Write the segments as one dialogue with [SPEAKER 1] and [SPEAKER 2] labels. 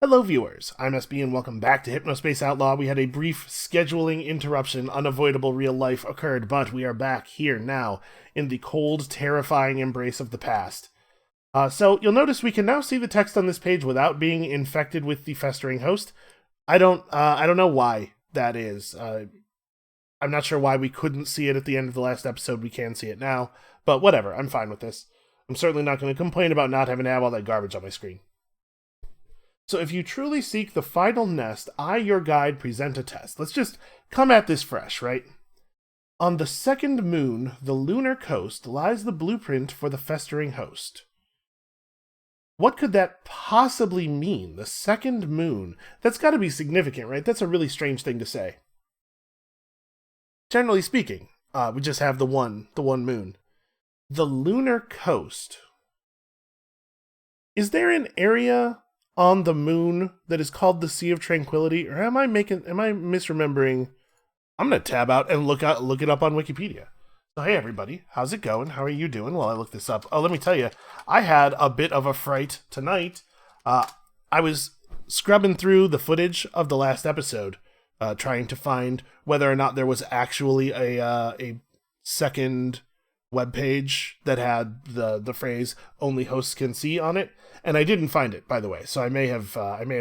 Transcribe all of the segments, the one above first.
[SPEAKER 1] Hello viewers, I'm SB and welcome back to Hypnospace Outlaw. We had a brief scheduling interruption, unavoidable real life occurred, but we are back here now in the cold, terrifying embrace of the past. So you'll notice we can now see the text on this page without being infected with the festering host. I don't know why that is. I'm not sure why we couldn't see it at the end of the last episode. We can see it now, but whatever, I'm fine with this. I'm certainly not going to complain about not having to have all that garbage on my screen. So if you truly seek the final nest, I, your guide, present a test. Let's just come at this fresh, right? On the second moon, the lunar coast, lies the blueprint for the festering host. What could that possibly mean? The second moon? That's got to be significant, right? That's a really strange thing to say. Generally speaking, we just have the one moon. The lunar coast. Is there an area on the moon that is called the Sea of Tranquility, or am I misremembering? I'm gonna tab out and look it up on Wikipedia. So hey everybody, how's it going? How are you doing while I look this up? Oh, let me tell you, I had a bit of a fright tonight. I was scrubbing through the footage of the last episode, trying to find whether or not there was actually a second webpage that had the phrase "only hosts can see" on it, and I didn't find it, by the way. So I may have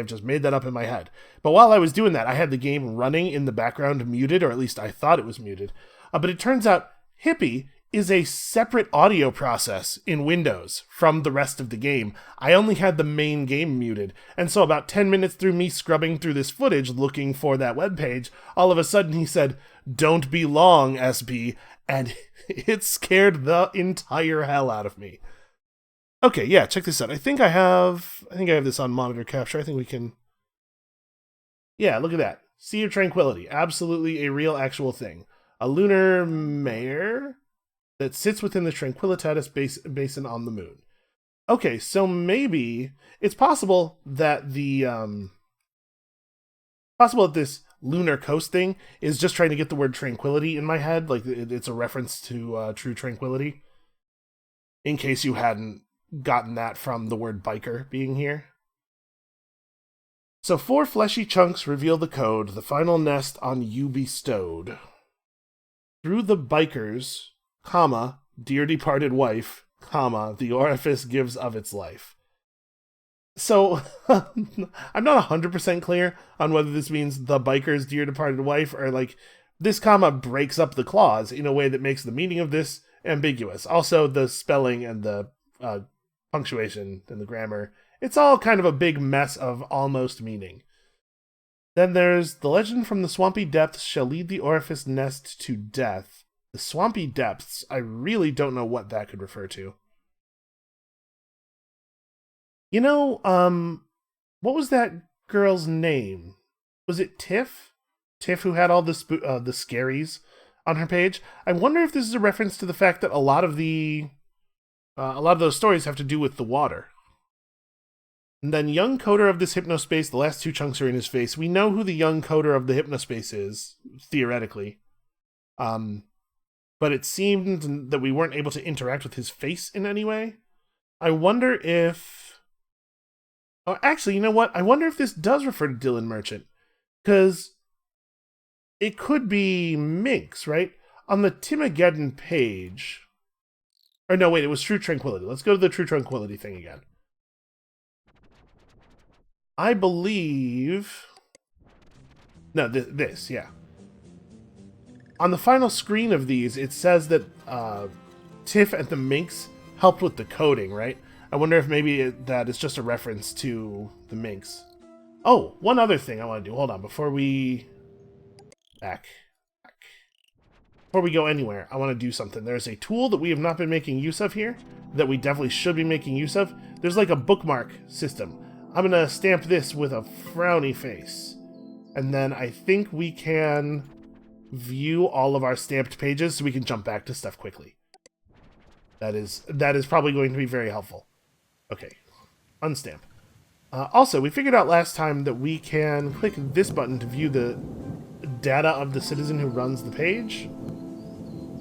[SPEAKER 1] just made that up in my head. But while I was doing that, I had the game running in the background muted, or at least I thought it was muted. But it turns out Hippie is a separate audio process in Windows from the rest of the game. I only had the main game muted, and so about 10 minutes through me scrubbing through this footage looking for that webpage, all of a sudden he said, "Don't be long, SB," and it scared the entire hell out of me. Okay, yeah, check this out. I think I have this on monitor capture. I think we can. Yeah, look at that. Sea of Tranquility. Absolutely a real actual thing. A lunar mare that sits within the Tranquillitatis basin on the moon. Okay, so maybe it's possible that this lunar coast thing is just trying to get the word tranquility in my head, like it's a reference to true tranquility, in case you hadn't gotten that from the word biker being here. So 4 fleshy chunks reveal the code, the final nest on you bestowed. Through the bikers, comma, dear departed wife, comma, the orifice gives of its life. So, I'm not 100% clear on whether this means the biker's dear departed wife, or like, this comma breaks up the clause in a way that makes the meaning of this ambiguous. Also, the spelling and the punctuation and the grammar, it's all kind of a big mess of almost meaning. Then there's the legend from the swampy depths shall lead the orifice nest to death. The swampy depths, I really don't know what that could refer to. You know, what was that girl's name? Was it Tiff? Tiff, who had all the scaries on her page? I wonder if this is a reference to the fact that a lot of those stories have to do with the water. And then young coder of this hypnospace, the last 2 chunks are in his face. We know who the young coder of the hypnospace is, theoretically. But it seemed that we weren't able to interact with his face in any way. I wonder if... Oh, actually, you know what? I wonder if this does refer to Dylan Merchant. Because it could be Minx, right? On the Timogeddon page... Or no, wait, it was True Tranquility. Let's go to the True Tranquility thing again. I believe... No, this, yeah. On the final screen of these, it says that Tiff and the Minx helped with the coding, right? I wonder if maybe that is just a reference to the Minx. Oh, one other thing I want to do. Hold on, before we... Back. Before we go anywhere, I want to do something. There's a tool that we have not been making use of here, that we definitely should be making use of. There's like a bookmark system. I'm going to stamp this with a frowny face. And then I think we can view all of our stamped pages so we can jump back to stuff quickly. That is probably going to be very helpful. Okay, unstamp. Also, we figured out last time that we can click this button to view the data of the citizen who runs the page.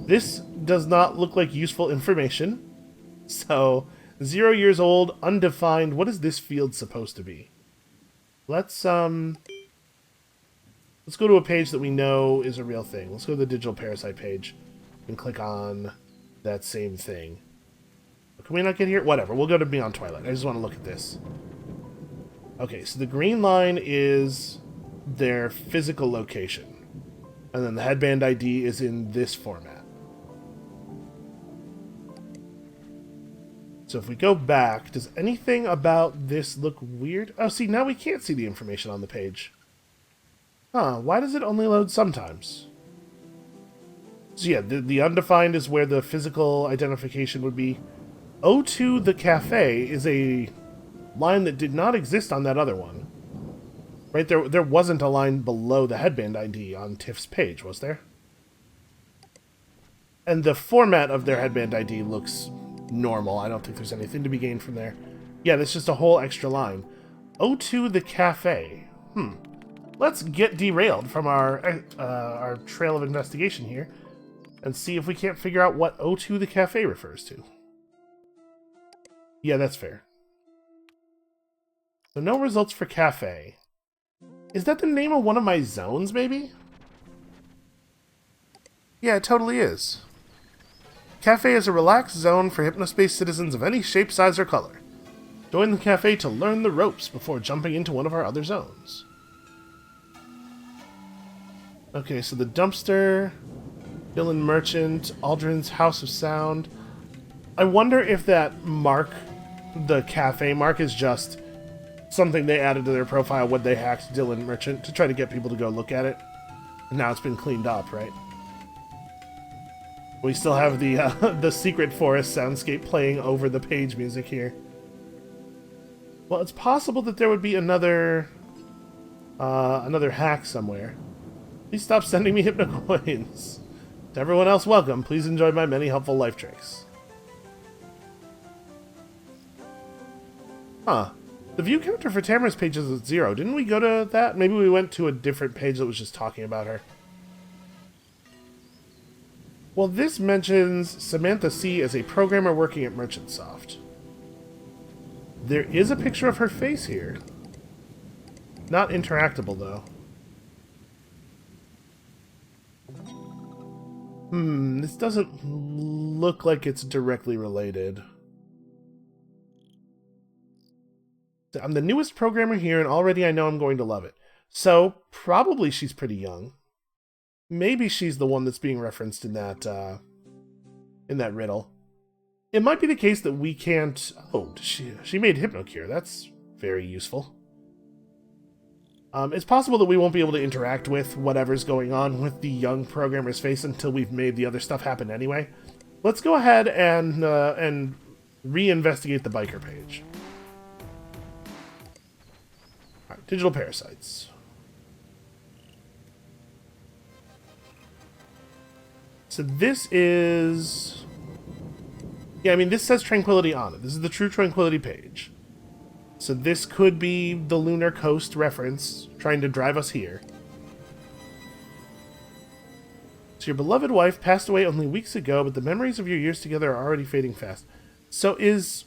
[SPEAKER 1] This does not look like useful information. So, 0 years old, undefined. What is this field supposed to be? let's go to a page that we know is a real thing. Let's go to the digital parasite page and click on that same thing. Can we not get here? Whatever, we'll go to Beyond Twilight. I just want to look at this. Okay, so the green line is their physical location. And then the headband ID is in this format. So if we go back, does anything about this look weird? Oh, see, now we can't see the information on the page. Huh, why does it only load sometimes? So yeah, the undefined is where the physical identification would be. O2 the Cafe is a line that did not exist on that other one. Right, there wasn't a line below the headband ID on Tiff's page, was there? And the format of their headband ID looks normal. I don't think there's anything to be gained from there. Yeah, that's just a whole extra line. O2 the Cafe. Let's get derailed from our trail of investigation here and see if we can't figure out what O2 the Cafe refers to. Yeah, that's fair. So no results for Cafe. Is that the name of one of my zones, maybe? Yeah, it totally is. Cafe is a relaxed zone for Hypnospace citizens of any shape, size, or color. Join the cafe to learn the ropes before jumping into one of our other zones. Okay, so the dumpster, Dylan Merchant, Aldrin's House of Sound. I wonder if that mark, the cafe mark, is just something they added to their profile when they hacked Dylan Merchant to try to get people to go look at it. And now it's been cleaned up, right? We still have the Secret Forest soundscape playing over the page music here. Well, it's possible that there would be another hack somewhere. Please stop sending me hypnocoins. To everyone else, welcome. Please enjoy my many helpful life tricks. Huh. The view counter for Tamara's page is at 0. Didn't we go to that? Maybe we went to a different page that was just talking about her. Well, this mentions Samantha C. as a programmer working at Merchantsoft. There is a picture of her face here. Not interactable, though. This doesn't look like it's directly related. I'm the newest programmer here, and already I know I'm going to love it. So, probably she's pretty young. Maybe she's the one that's being referenced in that riddle. It might be the case that we can't... Oh, she made Hypnocure. That's very useful. It's possible that we won't be able to interact with whatever's going on with the young programmer's face until we've made the other stuff happen anyway. Let's go ahead and re-investigate the biker page. Alright, digital parasites. So this is... Yeah, I mean, this says Tranquility on it. This is the True Tranquility page. So this could be the Lunar Coast reference, trying to drive us here. So your beloved wife passed away only weeks ago, but the memories of your years together are already fading fast. So is...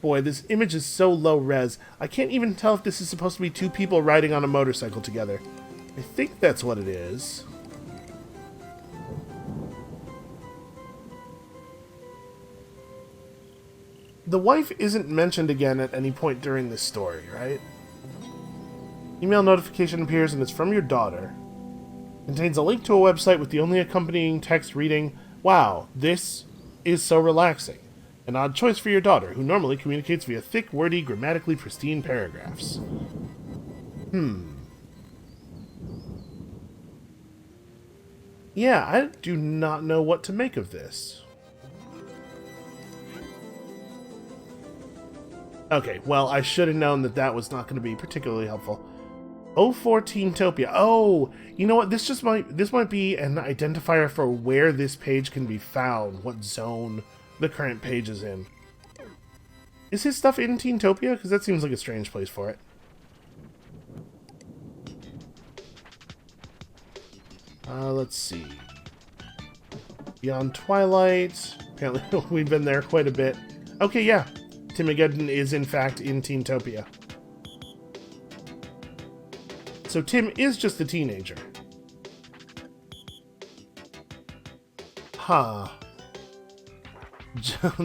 [SPEAKER 1] Boy, this image is so low res. I can't even tell if this is supposed to be two people riding on a motorcycle together. I think that's what it is. The wife isn't mentioned again at any point during this story, right? Email notification appears and it's from your daughter. Contains a link to a website with the only accompanying text reading, "Wow, this is so relaxing. An odd choice for your daughter, who normally communicates via thick, wordy, grammatically pristine paragraphs." Yeah, I do not know what to make of this. Okay, well, I should have known that that was not going to be particularly helpful. 014topia. Oh, you know what? This might be an identifier for where this page can be found, what zone the current page is in. Is his stuff in Teentopia? Because that seems like a strange place for it. Let's see. Beyond Twilight. Apparently we've been there quite a bit. Okay, yeah. Timogeddon is in fact in Teentopia. So Tim is just a teenager. Huh.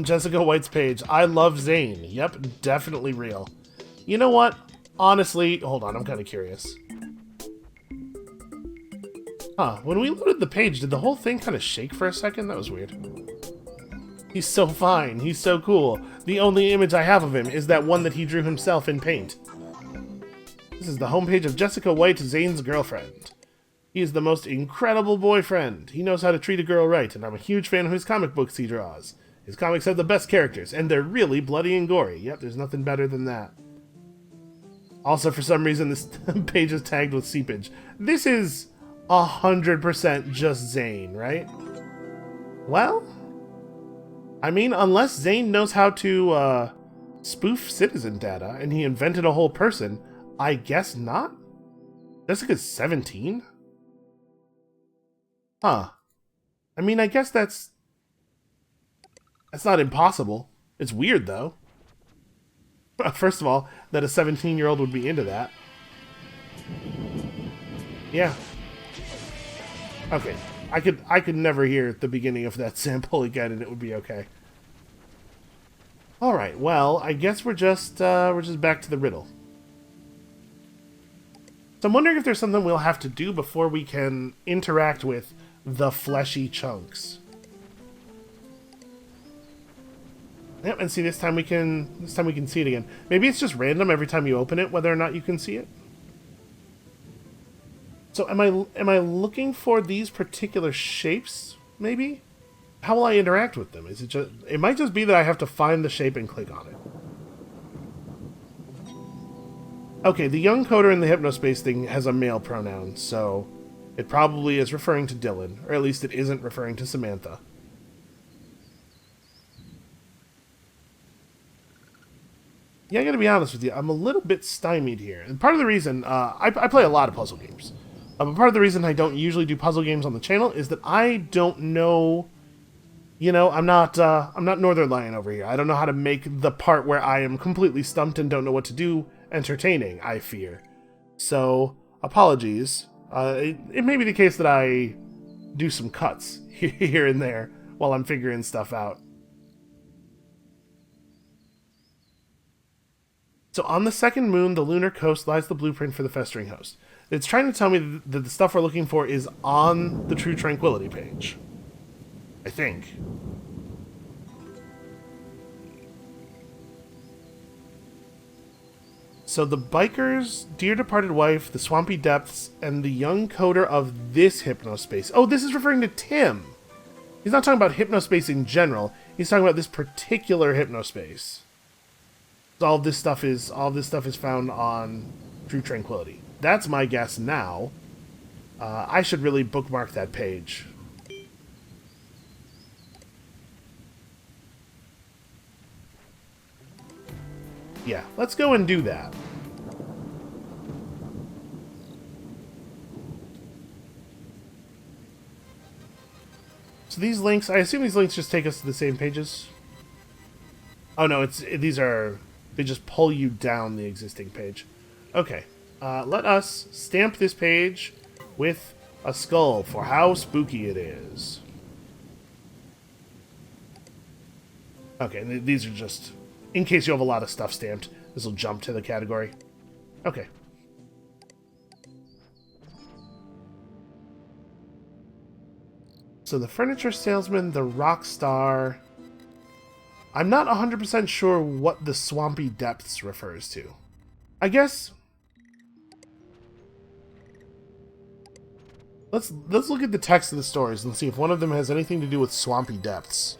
[SPEAKER 1] Jessica White's page. I love Zane. Yep, definitely real. You know what? Honestly, hold on, I'm kind of curious. Huh, when we loaded the page, did the whole thing kind of shake for a second? That was weird. He's so fine. He's so cool. The only image I have of him is that one that he drew himself in paint. This is the homepage of Jessica White, Zane's girlfriend. He is the most incredible boyfriend. He knows how to treat a girl right, and I'm a huge fan of his comic books he draws. His comics have the best characters, and they're really bloody and gory. Yep, there's nothing better than that. Also, for some reason, this page is tagged with Seepage. This is 100% just Zane, right? Well, I mean, unless Zane knows how to spoof citizen data, and he invented a whole person, I guess not? Jessica's 17? Huh. I mean, I guess that's not impossible. It's weird, though. First of all, that a 17-year-old would be into that. Yeah. Okay. I could never hear the beginning of that sample again, and it would be okay. All right. Well, I guess we're just back to the riddle. So I'm wondering if there's something we'll have to do before we can interact with the fleshy chunks. Yep, and see, this time we can see it again. Maybe it's just random every time you open it, whether or not you can see it. So am I looking for these particular shapes, maybe? How will I interact with them? Is it just, it might just be that I have to find the shape and click on it. Okay, the young coder in the Hypnospace thing has a male pronoun, so it probably is referring to Dylan, or at least it isn't referring to Samantha. Yeah, I gotta be honest with you, I'm a little bit stymied here. And part of the reason, I play a lot of puzzle games. But part of the reason I don't usually do puzzle games on the channel is that I don't know, you know, I'm not Northern Lion over here. I don't know how to make the part where I am completely stumped and don't know what to do entertaining, I fear. So, apologies. It may be the case that I do some cuts here and there while I'm figuring stuff out. So on the second moon, the lunar coast, lies the blueprint for the festering host. It's trying to tell me that the stuff we're looking for is on the True Tranquility page. I think. So the bikers, dear departed wife, the swampy depths, and the young coder of this Hypnospace. Oh, this is referring to Tim. He's not talking about Hypnospace in general. He's talking about this particular Hypnospace. All this stuff is found on True Tranquility. That's my guess now. I should really bookmark that page. Yeah, let's go and do that. So these links, I assume these links just take us to the same pages. Oh no, they just pull you down the existing page. Okay, let us stamp this page with a skull for how spooky it is. Okay, and these are just, in case you have a lot of stuff stamped, this will jump to the category. Okay. So the furniture salesman, the rock star... I'm not 100% sure what the swampy depths refers to. I guess... Let's look at the text of the stories and see if one of them has anything to do with swampy depths.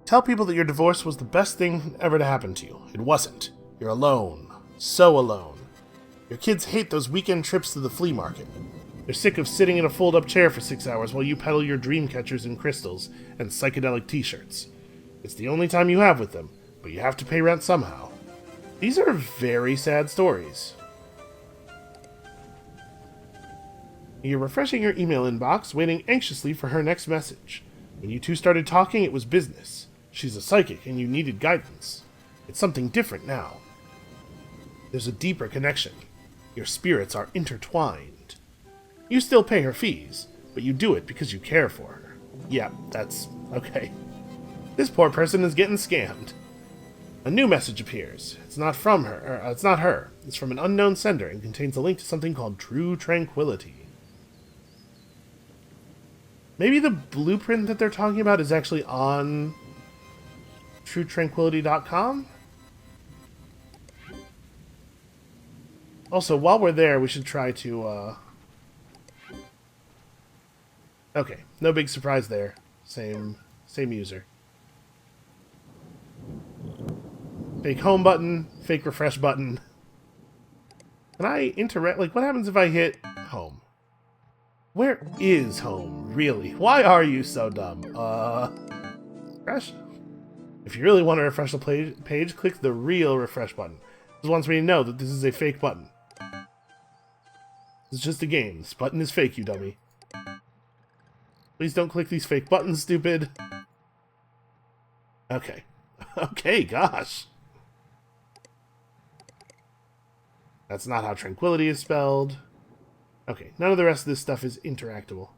[SPEAKER 1] Tell people that your divorce was the best thing ever to happen to you. It wasn't. You're alone. So alone. Your kids hate those weekend trips to the flea market. They're sick of sitting in a fold-up chair for 6 hours while you peddle your dream catchers and crystals and psychedelic t-shirts. It's the only time you have with them, but you have to pay rent somehow. These are very sad stories. You're refreshing your email inbox, waiting anxiously for her next message. When you two started talking, it was business. She's a psychic, and you needed guidance. It's something different now. There's a deeper connection. Your spirits are intertwined. You still pay her fees, but you do it because you care for her. Yeah, that's okay. This poor person is getting scammed. A new message appears. It's not from her, it's not her. It's from an unknown sender and contains a link to something called True Tranquility. Maybe the blueprint that they're talking about is actually on truetranquility.com? Also, while we're there, we should try to, okay, no big surprise there. Same user. Fake home button, fake refresh button. Can I interact? Like, what happens if I hit home? Where is home, really? Why are you so dumb? Refresh? If you really want to refresh the page, click the real refresh button. This wants me to know that this is a fake button. It's just a game. This button is fake, you dummy. Please don't click these fake buttons, stupid. Okay. Okay, gosh. That's not how tranquility is spelled. Okay, none of the rest of this stuff is interactable.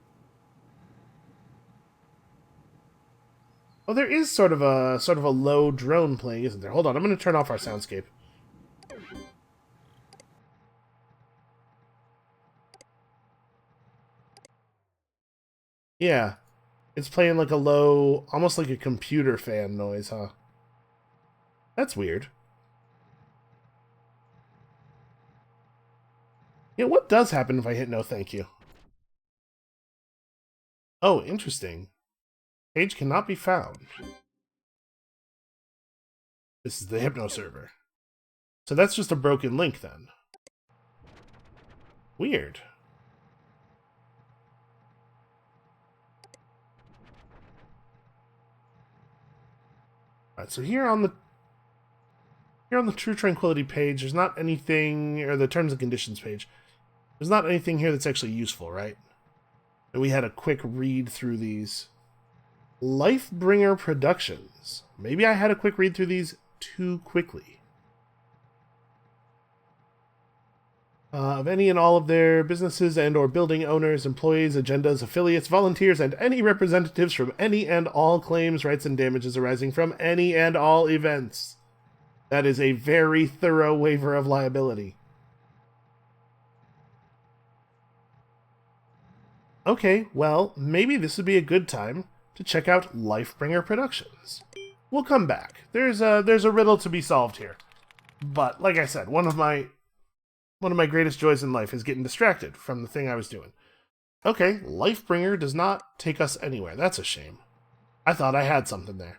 [SPEAKER 1] Oh, there is sort of a low drone playing, isn't there? Hold on, I'm going to turn off our soundscape. Yeah, it's playing like a low, almost like a computer fan noise, huh? That's weird. Yeah, what does happen if I hit no thank you? Oh, interesting. Page cannot be found. This is the Hypno server. So that's just a broken link then. Weird. Alright, so here on the True Tranquility page, there's not anything, or the Terms and Conditions page, there's not anything here that's actually useful, right? And we had a quick read through these. Lifebringer Productions. Maybe I had a quick read through these too quickly. Of any and all of their businesses and or building owners, employees, agendas, affiliates, volunteers, and any representatives from any and all claims, rights, and damages arising from any and all events. That is a very thorough waiver of liability. Okay, well, maybe this would be a good time to check out Lifebringer Productions. We'll come back. There's a riddle to be solved here. But, like I said, one of my greatest joys in life is getting distracted from the thing I was doing. Okay, Lifebringer does not take us anywhere. That's a shame. I thought I had something there.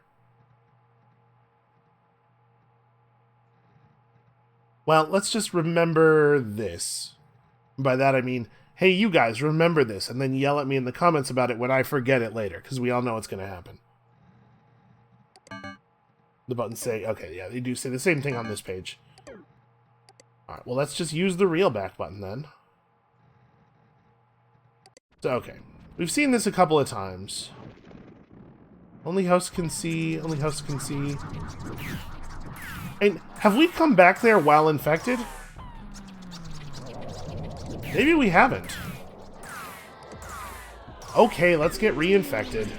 [SPEAKER 1] Well, let's just remember this. By that I mean, hey, you guys, remember this, and then yell at me in the comments about it when I forget it later, because we all know what's going to happen. The buttons say, okay, yeah, they do say the same thing on this page. Alright, well, let's just use the real back button, then. So, okay. We've seen this a couple of times. Only host can see, only host can see. And have we come back there while infected? Maybe we haven't. Okay, let's get reinfected.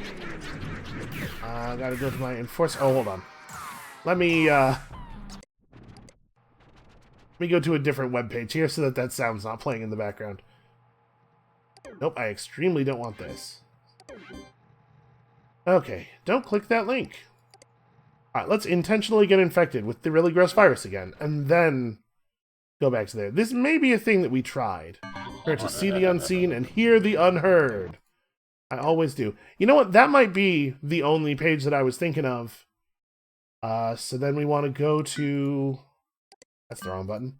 [SPEAKER 1] I gotta go to my enforce. Oh, hold on. Let me go to a different webpage here so that sound's not playing in the background. Nope, I extremely don't want this. Okay, don't click that link. Alright, let's intentionally get infected with the really gross virus again, and then go back to there. This may be a thing that we tried. Prepare to see the unseen and hear the unheard. I always do. You know what? That might be the only page that I was thinking of. So then we want to go to... That's the wrong button.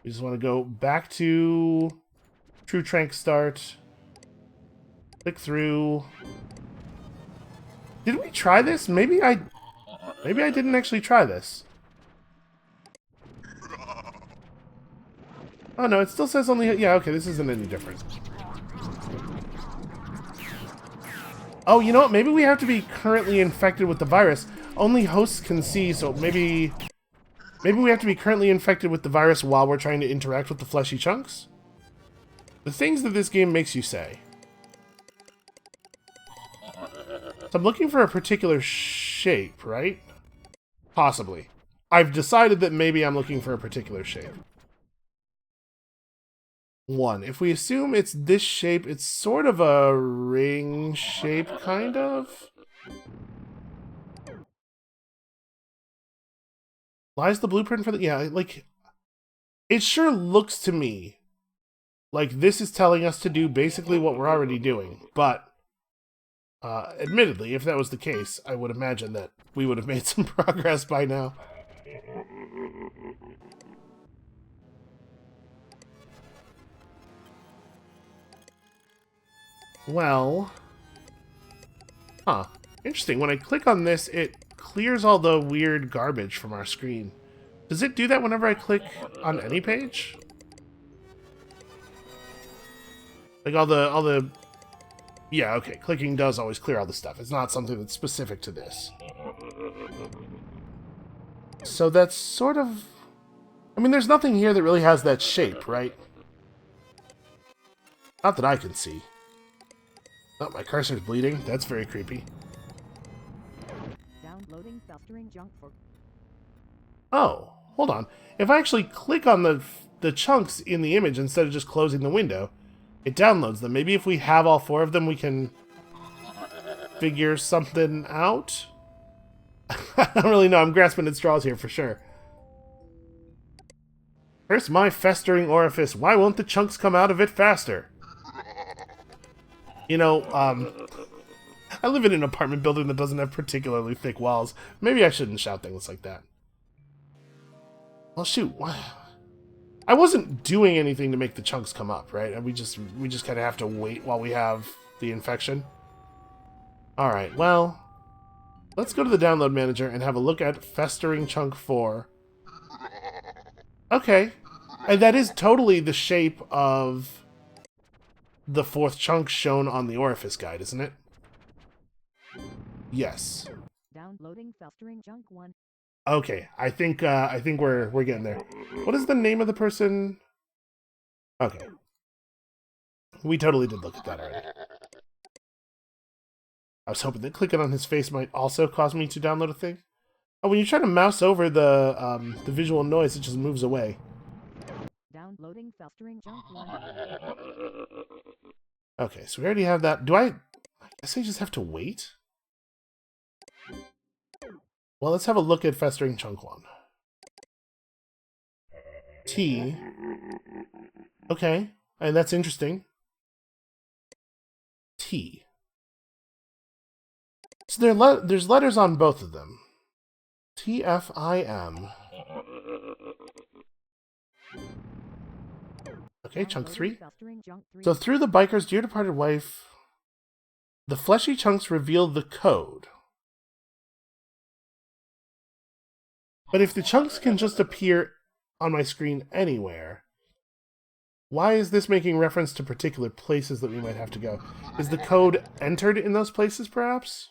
[SPEAKER 1] We just want to go back to True Trank Start. Click through. Did we try this? Maybe I didn't actually try this. Oh no, it still says only... Yeah, okay, this isn't any different. Oh, you know what? Maybe we have to be currently infected with the virus. Only hosts can see, so maybe we have to be currently infected with the virus while we're trying to interact with the fleshy chunks? The things that this game makes you say. So I'm looking for a particular shape, right? Possibly. I've decided that maybe I'm looking for a particular shape. 1. If we assume it's this shape, it's sort of a ring shape, kind of? Lies the blueprint for the... Yeah, like... It sure looks to me like this is telling us to do basically what we're already doing, but... admittedly, if that was the case, I would imagine that we would have made some progress by now. Well... Huh. Interesting. When I click on this, it clears all the weird garbage from our screen. Does it do that whenever I click on any page? Like all the... Yeah, okay. Clicking does always clear all the stuff. It's not something that's specific to this. So that's sort of... I mean, there's nothing here that really has that shape, right? Not that I can see. Oh, my cursor's bleeding. That's very creepy.
[SPEAKER 2] Downloading festering junk for...
[SPEAKER 1] Oh, hold on. If I actually click on the chunks in the image instead of just closing the window, it downloads them. Maybe if we have all 4 of them, we can figure something out? I don't really know. I'm grasping at straws here for sure. Curse my festering orifice. Why won't the chunks come out of it faster? You know, I live in an apartment building that doesn't have particularly thick walls. Maybe I shouldn't shout things like that. Well, shoot. I wasn't doing anything to make the chunks come up, right? And we just kind of have to wait while we have the infection. All right, well, let's go to the download manager and have a look at Festering Chunk 4. Okay, and that is totally the shape of the 4th chunk shown on the Orifice guide, isn't it? Yes.
[SPEAKER 2] Downloading festering junk 1.
[SPEAKER 1] Okay, I think we're getting there. What is the name of the person? Okay. We totally did look at that already. I was hoping that clicking on his face might also cause me to download a thing. Oh, when you try to mouse over the visual noise, it just moves away.
[SPEAKER 2] Downloading festering junk 1.
[SPEAKER 1] Okay, so we already have that. I guess I just have to wait? Well, let's have a look at Festering Chunk 1. T. Okay, and that's interesting. T. So there's letters on both of them. T-F-I-M. Okay, Chunk 3. So through the biker's dear departed wife, the fleshy chunks reveal the code. But if the chunks can just appear on my screen anywhere, why is this making reference to particular places that we might have to go? Is the code entered in those places, perhaps?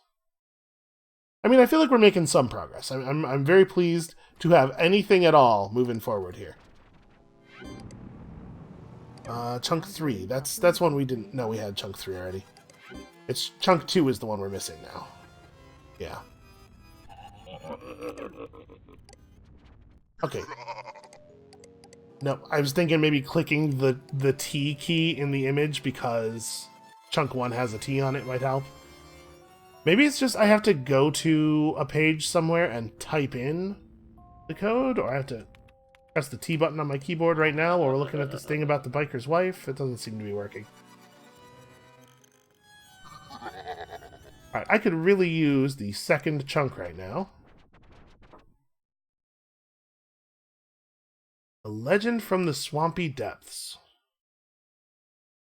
[SPEAKER 1] I mean, I feel like we're making some progress. I'm very pleased to have anything at all moving forward here. Chunk 3. That's one we didn't know we had Chunk 3 already. It's Chunk 2 is the one we're missing now. Yeah. Okay. No, I was thinking maybe clicking the T key in the image because Chunk 1 has a T on it might help. Maybe it's just I have to go to a page somewhere and type in the code, or I have to press the T button on my keyboard right now while we're looking at this thing about the biker's wife. It doesn't seem to be working. Alright, I could really use the 2nd chunk right now. A legend from the swampy depths.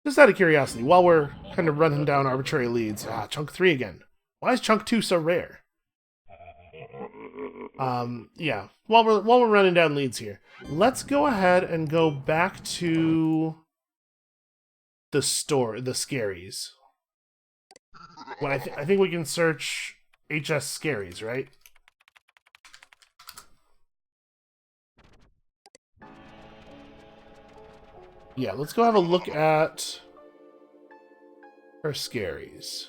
[SPEAKER 1] Just out of curiosity, while we're kind of running down arbitrary leads, Chunk 3 again. Why is Chunk 2 so rare? Yeah, while we're running down leads here, let's go ahead and go back to the store, the scaries. Well, I think we can search HS Scaries, right? Yeah, let's go have a look at her Scaries.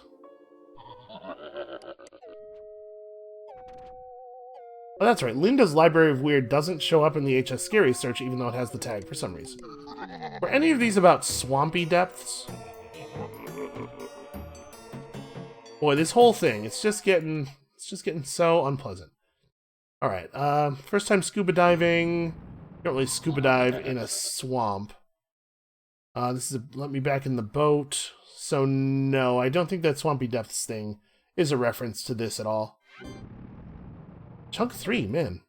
[SPEAKER 1] Oh, that's right. Linda's Library of Weird doesn't show up in the HS Scaries search, even though it has the tag for some reason. Were any of these about swampy depths? Boy, this whole thing, it's just getting so unpleasant. All right, first time scuba diving. Don't really scuba dive in a swamp. This is let me back in the boat. So no, I don't think that swampy depths thing is a reference to this at all. Chunk 3, man.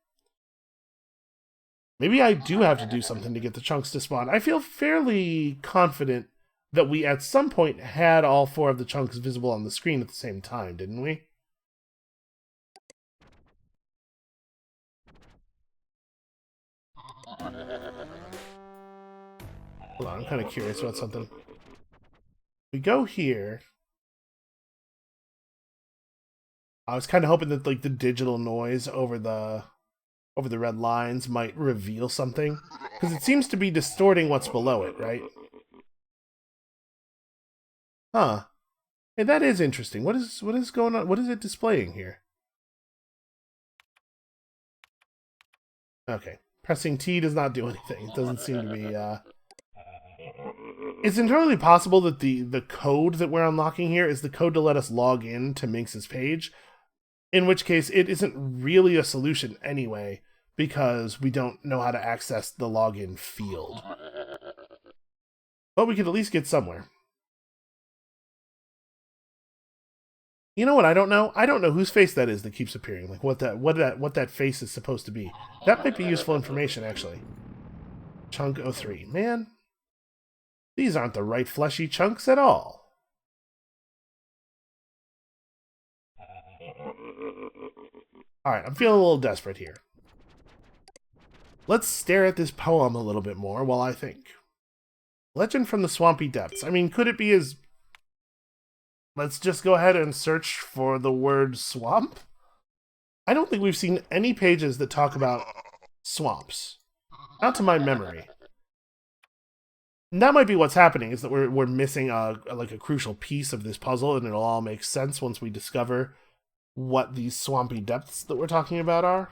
[SPEAKER 1] Maybe I do have to do something to get the chunks to spawn. I feel fairly confident that we at some point had all 4 of the chunks visible on the screen at the same time, didn't we? Hold on, I'm kind of curious about something. We go here. I was kind of hoping that like the digital noise over the red lines might reveal something, because it seems to be distorting what's below it, right? Huh. Hey, that is interesting. What is going on? What is it displaying here? Okay. Pressing T does not do anything. It doesn't seem to be It's entirely possible that the code that we're unlocking here is the code to let us log in to Minx's page, in which case it isn't really a solution anyway, because we don't know how to access the login field. But we could at least get somewhere. You know what I don't know? I don't know whose face that is that keeps appearing. Like what that face is supposed to be. That might be useful information, actually. Chunk 03. Man, these aren't the right fleshy chunks at all. Alright, I'm feeling a little desperate here. Let's stare at this poem a little bit more while I think. Legend from the Swampy Depths. I mean, could it be as... Let's just go ahead and search for the word swamp? I don't think we've seen any pages that talk about swamps. Not to my memory. And that might be what's happening, is that we're missing a crucial piece of this puzzle, and it'll all make sense once we discover what these swampy depths that we're talking about are.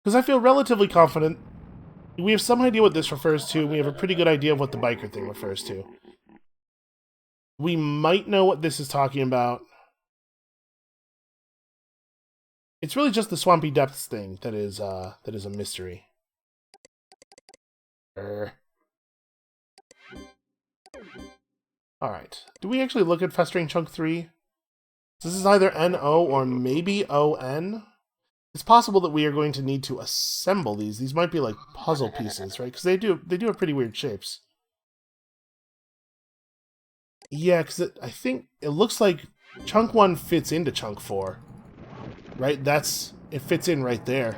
[SPEAKER 1] Because I feel relatively confident we have some idea what this refers to. We have a pretty good idea of what the biker thing refers to. We might know what this is talking about. It's really just the swampy depths thing that is a mystery. Alright. Do we actually look at Festering Chunk 3? This is either NO or maybe ON. It's possible that we are going to need to assemble these. These might be like puzzle pieces, right? Because they do have pretty weird shapes. Yeah, because I think it looks like Chunk 1 fits into Chunk 4. Right? It fits in right there.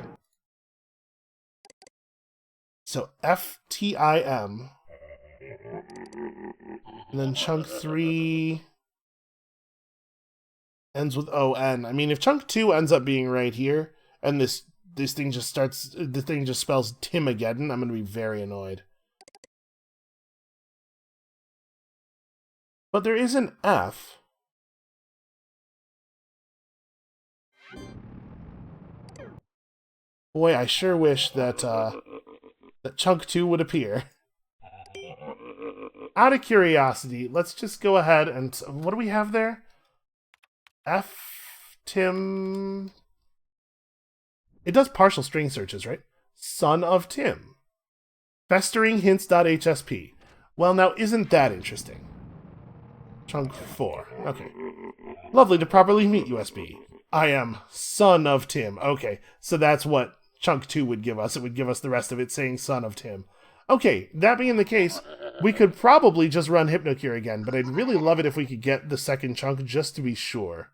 [SPEAKER 1] So FTIM. And then Chunk 3 ends with ON. I mean, if Chunk 2 ends up being right here, and this thing just starts, the thing just spells Timageddon, I'm going to be very annoyed. But there is an F. Boy, I sure wish that that Chunk 2 would appear. Out of curiosity, let's just go ahead and... What do we have there? Tim... It does partial string searches, right? Son of Tim. Festeringhints.hsp. Well, now, isn't that interesting? Chunk 4. Okay. Lovely to properly meet USB. I am son of Tim. Okay, so that's what Chunk 2 would give us. It would give us the rest of it saying son of Tim. Okay, that being the case, we could probably just run Hypnocure again, but I'd really love it if we could get the second chunk just to be sure.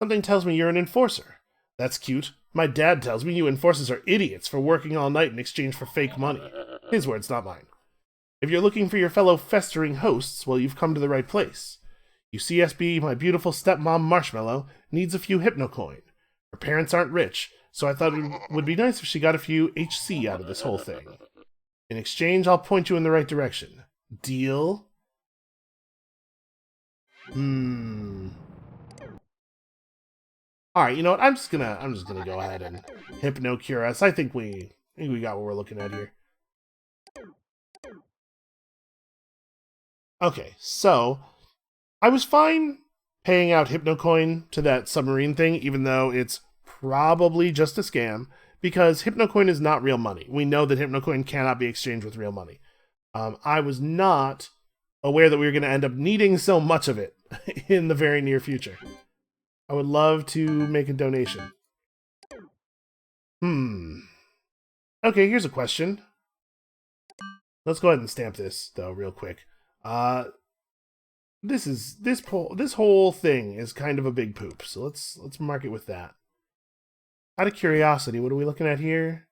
[SPEAKER 1] Something tells me you're an enforcer. That's cute. My dad tells me you enforcers are idiots for working all night in exchange for fake money. His words, not mine. If you're looking for your fellow festering hosts, well, you've come to the right place. UCSB, my beautiful stepmom Marshmallow, needs a few hypnocoin. Her parents aren't rich, so I thought it would be nice if she got a few HC out of this whole thing. In exchange, I'll point you in the right direction. Deal? Alright, you know what? I'm just gonna go ahead and hypno-cure us. I think we got what we're looking at here. Okay, so I was fine paying out Hypnocoin to that submarine thing, even though it's probably just a scam, because Hypnocoin is not real money. We know that Hypnocoin cannot be exchanged with real money. I was not aware that we were going to end up needing so much of it in the very near future. I would love to make a donation. Okay, here's a question. Let's go ahead and stamp this, though, real quick. This whole thing is kind of a big poop, so let's mark it with that. Out of curiosity, what are we looking at here?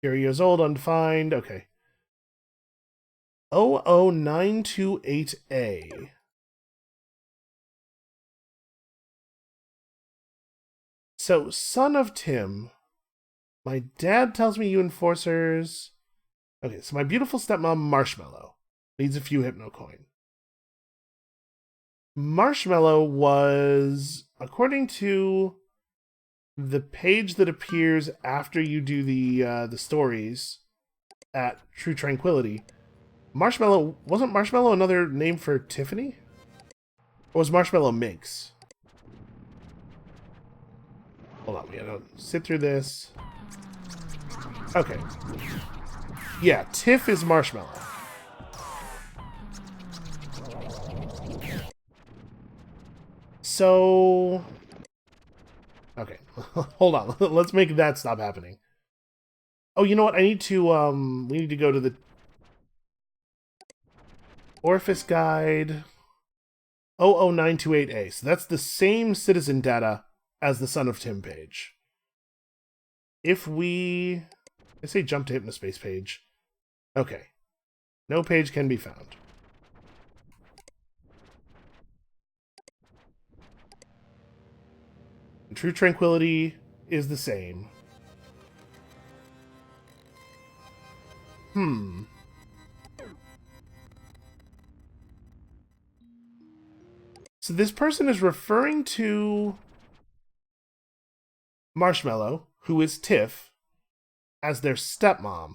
[SPEAKER 1] 0 years old, undefined. Okay. 00928A. So, son of Tim. My dad tells me you enforcers. Okay, so my beautiful stepmom Marshmallow needs a few Hypnocoin. Marshmallow was, according to the page that appears after you do the stories at True Tranquility, wasn't Marshmallow another name for Tiffany? Or was Marshmallow Minx? Hold on, we gotta sit through this. Okay. Yeah, Tiff is Marshmallow. So... Okay, hold on. Let's make that stop happening. Oh, you know what? I need to, we need to go to the Orifice Guide 00928A. So that's the same citizen data as the Son of Tim page. If we... I say jump to Hypnospace page. Okay. No page can be found. True Tranquility is the same. So this person is referring to Marshmallow, who is Tiff, as their stepmom.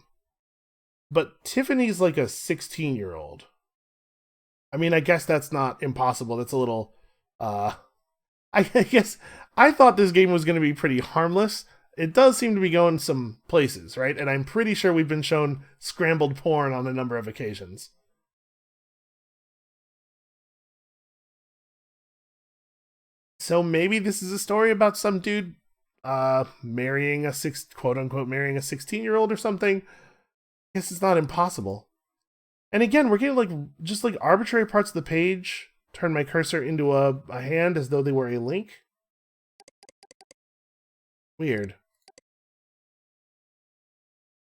[SPEAKER 1] But Tiffany's like a 16-year-old. I mean, I guess that's not impossible. That's a little, I guess I thought this game was going to be pretty harmless. It does seem to be going some places, right? And I'm pretty sure we've been shown scrambled porn on a number of occasions. So maybe this is a story about some dude marrying a quote-unquote marrying a 16-year-old or something. I guess it's not impossible. And again, we're getting like just like arbitrary parts of the page. Turn my cursor into a hand as though they were a link. Weird.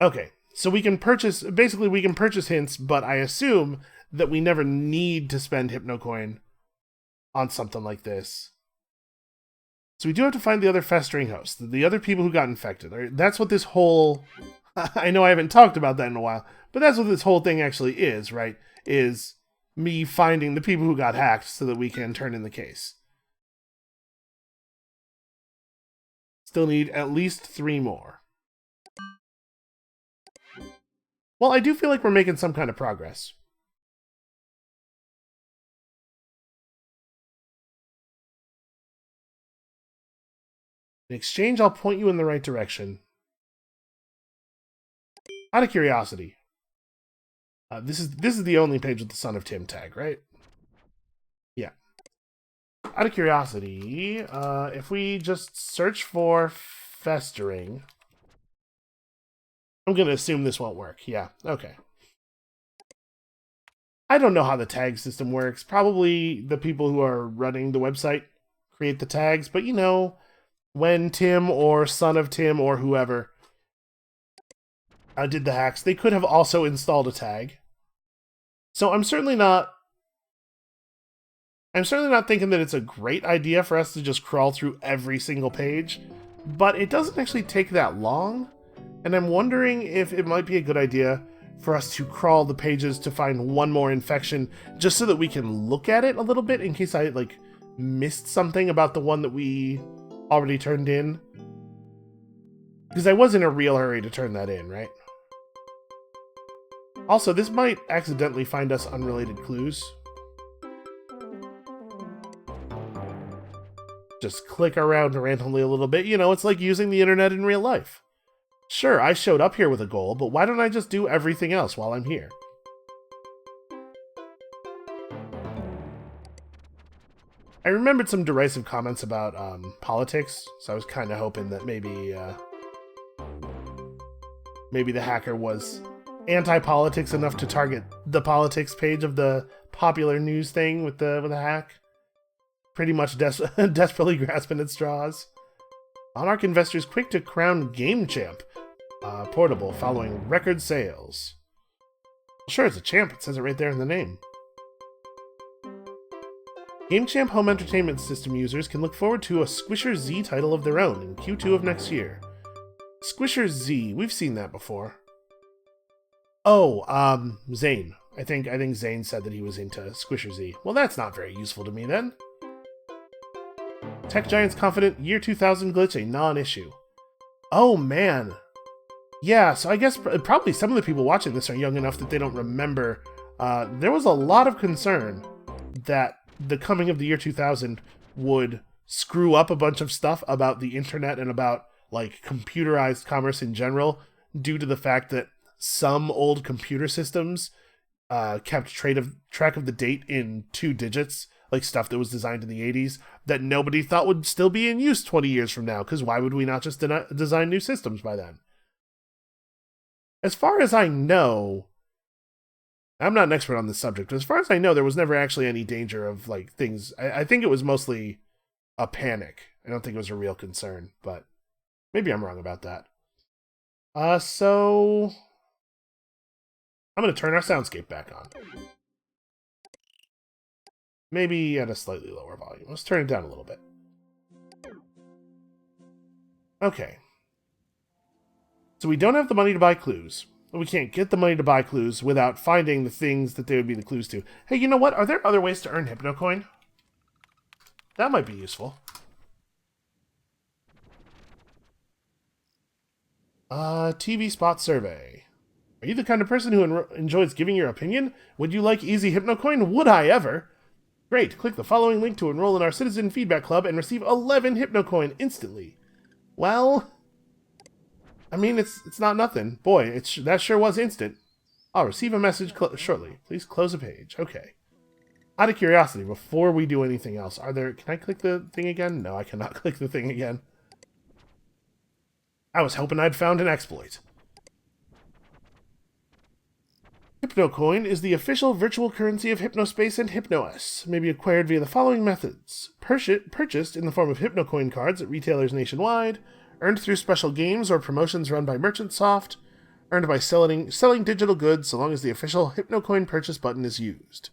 [SPEAKER 1] Okay, so we can purchase, basically we can purchase hints, but I assume that we never need to spend Hypnocoin on something like this. So we do have to find the other festering hosts, the other people who got infected. That's what this whole... I know I haven't talked about that in a while, but that's what this whole thing actually is, right? Is me finding the people who got hacked so that we can turn in the case. Still need at least 3 more. Well, I do feel like we're making some kind of progress. In exchange, I'll point you in the right direction. Out of curiosity, this is the only page with the Son of Tim tag, right? Yeah. Out of curiosity, if we just search for festering, I'm gonna assume this won't work. Yeah. Okay. I don't know how the tag system works. Probably the people who are running the website create the tags, but you know, when Tim or Son of Tim or whoever did the hacks, they could have also installed a tag. So I'm certainly not thinking that it's a great idea for us to just crawl through every single page, but it doesn't actually take that long, and I'm wondering if it might be a good idea for us to crawl the pages to find one more infection, just so that we can look at it a little bit in case I, like, missed something about the one that we already turned in. Because I was in a real hurry to turn that in, right? Also, this might accidentally find us unrelated clues. Just click around randomly a little bit. You know, it's like using the internet in real life. Sure, I showed up here with a goal, but why don't I just do everything else while I'm here? I remembered some derisive comments about politics, so I was kind of hoping that maybe the hacker was anti-politics enough to target the politics page of the popular news thing with the hack. Pretty much desperately grasping at straws. Monarch investors quick to crown Game Champ portable following record sales. Sure, it's a champ. It says it right there in the name. Game Champ home entertainment system users can look forward to a Squisher Z title of their own in Q2 of next year. Squisher Z, we've seen that before. Oh, Zane. I think Zane said that he was into Squisher Z. Well, that's not very useful to me then. Tech Giants confident year 2000 glitch a non-issue. Oh man. Yeah, so I guess probably some of the people watching this are young enough that they don't remember. There was a lot of concern that the coming of the year 2000 would screw up a bunch of stuff about the internet and about, like, computerized commerce in general, due to the fact that some old computer systems kept track of the date in 2 digits, like stuff that was designed in the 80s, that nobody thought would still be in use 20 years from now, because why would we not just design new systems by then? As far as I know, I'm not an expert on this subject, but as far as I know, there was never actually any danger of, like, things. I think it was mostly a panic. I don't think it was a real concern, but maybe I'm wrong about that. So I'm going to turn our soundscape back on. Maybe at a slightly lower volume. Let's turn it down a little bit. Okay. So we don't have the money to buy clues. We can't get the money to buy clues without finding the things that they would be the clues to. Hey, you know what? Are there other ways to earn Hypnocoin? That might be useful. TV spot survey. Are you the kind of person who enjoys giving your opinion? Would you like easy Hypnocoin? Would I ever? Great, click the following link to enroll in our Citizen Feedback Club and receive 11 Hypnocoin instantly. Well, I mean, it's not nothing. Boy, that sure was instant. I'll receive a message shortly. Please close a page. Okay. Out of curiosity, before we do anything else, can I click the thing again? No, I cannot click the thing again. I was hoping I'd found an exploit. Hypnocoin is the official virtual currency of Hypnospace and HypnoS. May be acquired via the following methods. Purchased in the form of Hypnocoin cards at retailers nationwide, earned through special games or promotions run by MerchantSoft, earned by selling digital goods so long as the official Hypnocoin purchase button is used.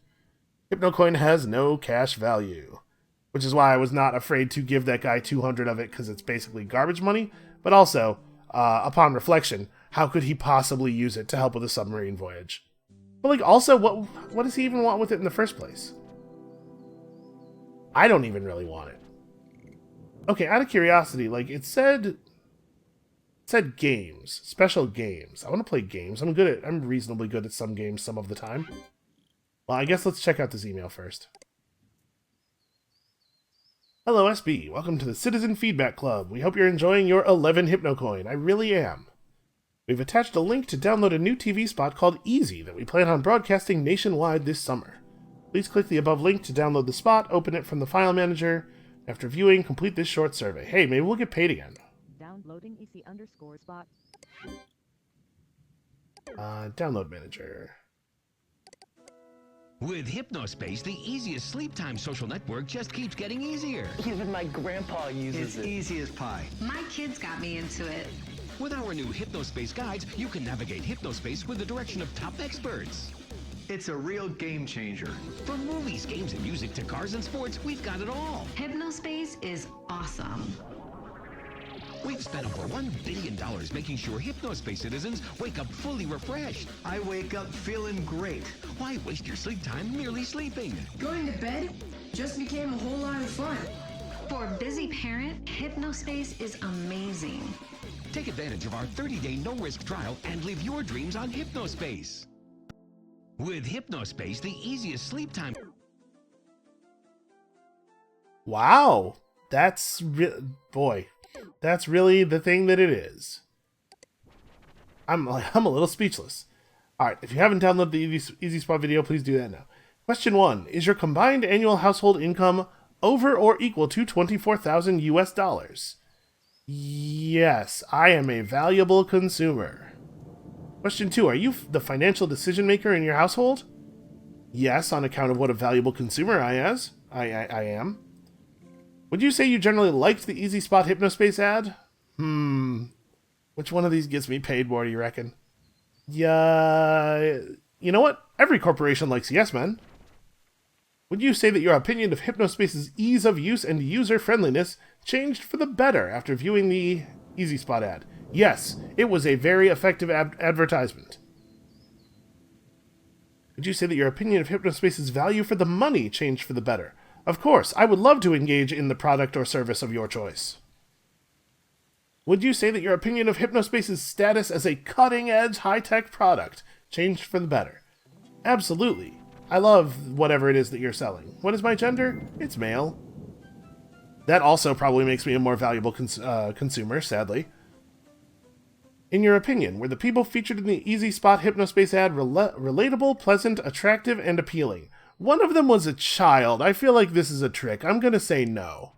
[SPEAKER 1] Hypnocoin has no cash value, which is why I was not afraid to give that guy 200 of it, because it's basically garbage money, but also, upon reflection, how could he possibly use it to help with a submarine voyage? But, like, also, what does he even want with it in the first place? I don't even really want it. Okay, out of curiosity, like, it said games, special games. I want to play games. I'm reasonably good at some games some of the time. Well, I guess let's check out this email first. Hello, SB. Welcome to the Citizen Feedback Club. We hope you're enjoying your 11 Hypnocoin. I really am. We've attached a link to download a new TV spot called Easy that we plan on broadcasting nationwide this summer. Please click the above link to download the spot, open it from the file manager. After viewing, complete this short survey. Hey, maybe we'll get paid again.
[SPEAKER 2] Downloading EC_spot.
[SPEAKER 1] Download manager.
[SPEAKER 3] With Hypnospace, the easiest sleep time social network just keeps getting easier.
[SPEAKER 4] Even my grandpa uses it.
[SPEAKER 3] It's easy as pie.
[SPEAKER 5] My kids got me into it.
[SPEAKER 3] With our new Hypnospace guides, you can navigate Hypnospace with the direction of top experts.
[SPEAKER 4] It's a real game changer.
[SPEAKER 3] From movies, games, and music to cars and sports, we've got it all.
[SPEAKER 5] Hypnospace is awesome.
[SPEAKER 3] We've spent over $1 billion making sure Hypnospace citizens wake up fully refreshed.
[SPEAKER 4] I wake up feeling great.
[SPEAKER 3] Why waste your sleep time merely sleeping?
[SPEAKER 6] Going to bed just became a whole lot of fun.
[SPEAKER 5] For a busy parent, Hypnospace is amazing.
[SPEAKER 3] Take advantage of our 30-day no-risk trial and live your dreams on Hypnospace. With Hypnospace, the easiest sleep time.
[SPEAKER 1] Wow, that's boy, that's really the thing that it is. I'm a little speechless. All right, if you haven't downloaded the Easy Spot video, please do that now. Question 1: Is your combined annual household income over or equal to $24,000 US? Yes, I am a valuable consumer. Question 2: Are you the financial decision maker in your household? Yes, on account of what a valuable consumer I am. Would you say you generally liked the Easy Spot Hypnospace ad? Which one of these gets me paid more, do you reckon? Yeah, you know what? Every corporation likes yes men. Would you say that your opinion of Hypnospace's ease of use and user-friendliness changed for the better after viewing the Easy Spot ad? Yes, it was a very effective advertisement. Would you say that your opinion of Hypnospace's value for the money changed for the better? Of course, I would love to engage in the product or service of your choice. Would you say that your opinion of Hypnospace's status as a cutting-edge, high-tech product changed for the better? Absolutely. I love whatever it is that you're selling. What is my gender? It's male. That also probably makes me a more valuable consumer, sadly. In your opinion, were the people featured in the Easy Spot Hypnospace ad relatable, pleasant, attractive, and appealing? One of them was a child. I feel like this is a trick. I'm going to say no.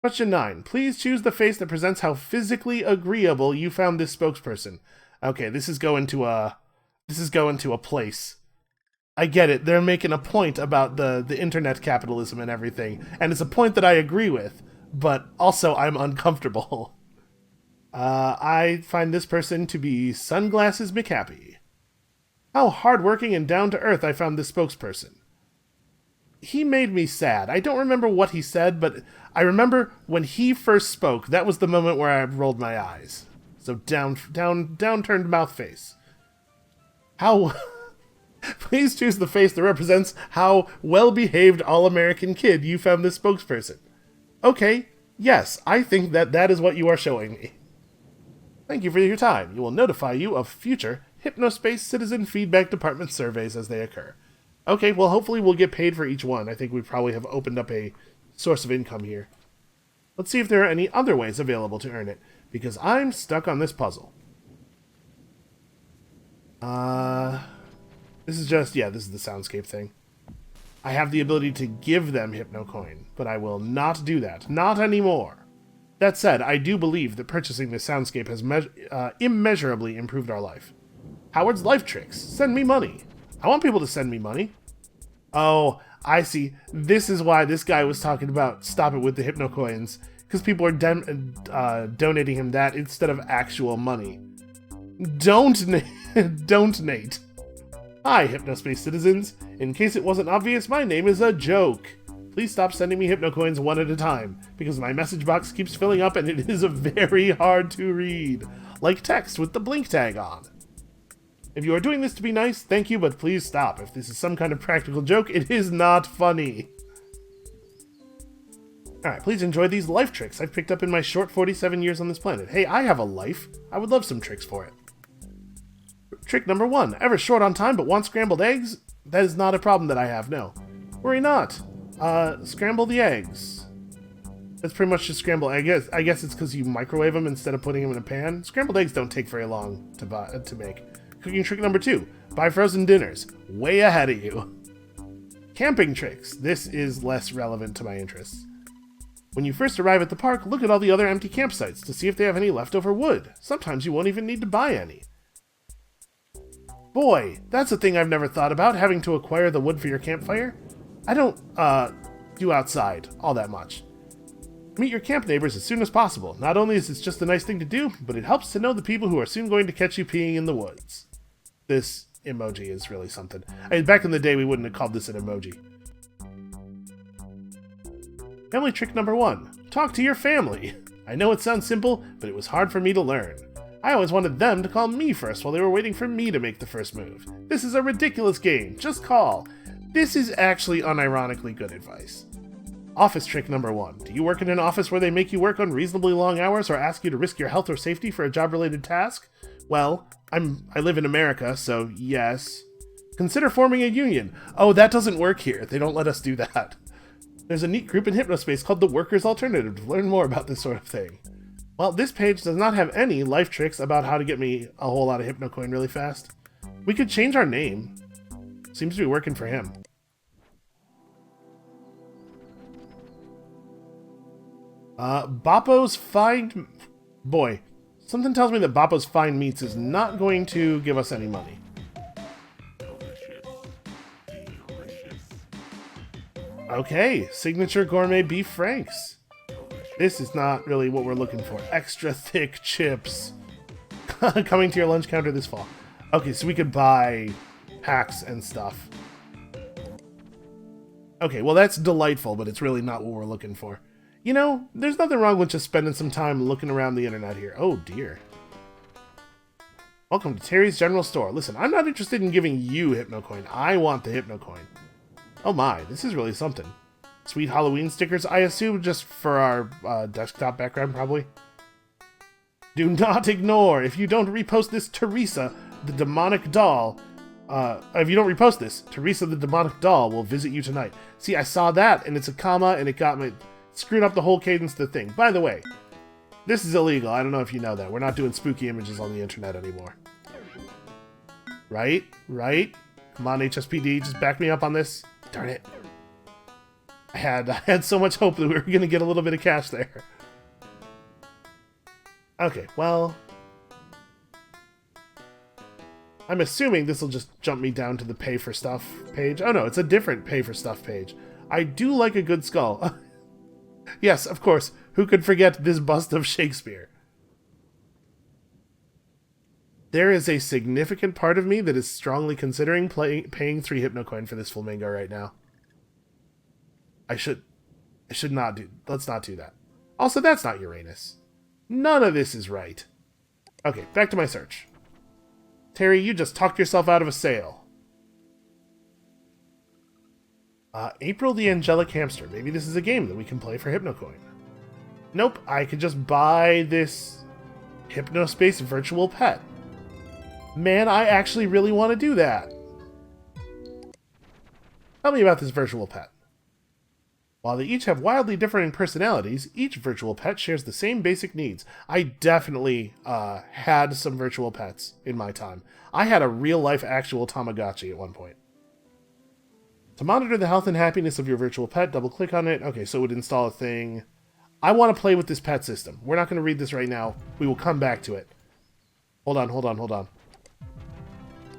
[SPEAKER 1] Question 9. Please choose the face that presents how physically agreeable you found this spokesperson. Okay, this is going to a place. I get it. They're making a point about the internet capitalism and everything, and it's a point that I agree with, but also I'm uncomfortable. I find this person to be Sunglasses McHappy. How hardworking and down-to-earth I found this spokesperson. He made me sad. I don't remember what he said, but I remember when he first spoke, that was the moment where I rolled my eyes. So down-turned mouth face. How... Please choose the face that represents how well-behaved all-American kid you found this spokesperson. Okay, yes, I think that is what you are showing me. Thank you for your time. We will notify you of future Hypnospace Citizen Feedback Department surveys as they occur. Okay, well, hopefully we'll get paid for each one. I think we probably have opened up a source of income here. Let's see if there are any other ways available to earn it, because I'm stuck on this puzzle. This is the soundscape thing. I have the ability to give them HypnoCoin, but I will not do that. Not anymore. That said, I do believe that purchasing this soundscape has immeasurably improved our life. Howard's Life Tricks. Send me money. I want people to send me money. Oh, I see. This is why this guy was talking about stop it with the HypnoCoins, because people are donating him that instead of actual money. Don't, Nate. Hi, Hypnospace citizens. In case it wasn't obvious, my name is a joke. Please stop sending me HypnoCoins one at a time, because my message box keeps filling up and it is very hard to read. Like text with the blink tag on. If you are doing this to be nice, thank you, but please stop. If this is some kind of practical joke, it is not funny. Alright, please enjoy these life tricks I've picked up in my short 47 years on this planet. Hey, I have a life. I would love some tricks for it. Trick number 1. Ever short on time but want scrambled eggs? That is not a problem that I have, no. Worry not. Scramble the eggs. That's pretty much just scramble. I guess it's because you microwave them instead of putting them in a pan. Scrambled eggs don't take very long to make. Cooking trick number 2. Buy frozen dinners. Way ahead of you. Camping tricks. This is less relevant to my interests. When you first arrive at the park, look at all the other empty campsites to see if they have any leftover wood. Sometimes you won't even need to buy any. Boy, that's a thing I've never thought about, having to acquire the wood for your campfire. I don't, do outside all that much. Meet your camp neighbors as soon as possible. Not only is this just a nice thing to do, but it helps to know the people who are soon going to catch you peeing in the woods. This emoji is really something. I mean, back in the day, we wouldn't have called this an emoji. Family trick number 1. Talk to your family. I know it sounds simple, but it was hard for me to learn. I always wanted them to call me first while they were waiting for me to make the first move. This is a ridiculous game. Just call. This is actually unironically good advice. Office trick number 1. Do you work in an office where they make you work unreasonably long hours or ask you to risk your health or safety for a job-related task? Well, I live in America, so yes. Consider forming a union. Oh, that doesn't work here. They don't let us do that. There's a neat group in Hypnospace called the Workers' Alternative to learn more about this sort of thing. Well, this page does not have any life tricks about how to get me a whole lot of Hypnocoin really fast. We could change our name. Seems to be working for him. Boppo's Fine... Boy, something tells me that Boppo's Fine Meats is not going to give us any money. Okay, signature gourmet beef franks. This is not really what we're looking for. Extra thick chips. Coming to your lunch counter this fall. Okay, so we could buy packs and stuff. Okay, well that's delightful, but it's really not what we're looking for. You know, there's nothing wrong with just spending some time looking around the internet here. Oh dear. Welcome to Terry's General Store. Listen, I'm not interested in giving you Hypnocoin. I want the Hypnocoin. Oh my, this is really something. Sweet Halloween stickers, I assume just for our desktop background, probably. Do not ignore. If you don't repost this, Teresa, the demonic doll... if you don't repost this, Teresa, the demonic doll, will visit you tonight. See, I saw that, and it's a comma, and it got me... Screwed up the whole cadence of the thing. By the way, this is illegal. I don't know if you know that. We're not doing spooky images on the internet anymore. Right? Right? Come on, HSPD, just back me up on this. Darn it. I had so much hope that we were going to get a little bit of cash there. Okay, well... I'm assuming this will just jump me down to the pay for stuff page. Oh no, it's a different pay for stuff page. I do like a good skull. Yes, of course. Who could forget this bust of Shakespeare? There is a significant part of me that is strongly considering paying 3 Hypnocoin for this flamingo right now. I should not do... Let's not do that. Also, that's not Uranus. None of this is right. Okay, back to my search. Terry, you just talked yourself out of a sale. April the Angelic Hamster. Maybe this is a game that we can play for Hypnocoin. Nope, I could just buy this Hypnospace virtual pet. Man, I actually really want to do that. Tell me about this virtual pet. While they each have wildly differing personalities, each virtual pet shares the same basic needs. I definitely had some virtual pets in my time. I had a real-life actual Tamagotchi at one point. To monitor the health and happiness of your virtual pet, double-click on it. Okay, so it would install a thing. I want to play with this pet system. We're not going to read this right now. We will come back to it. Hold on, hold on, hold on.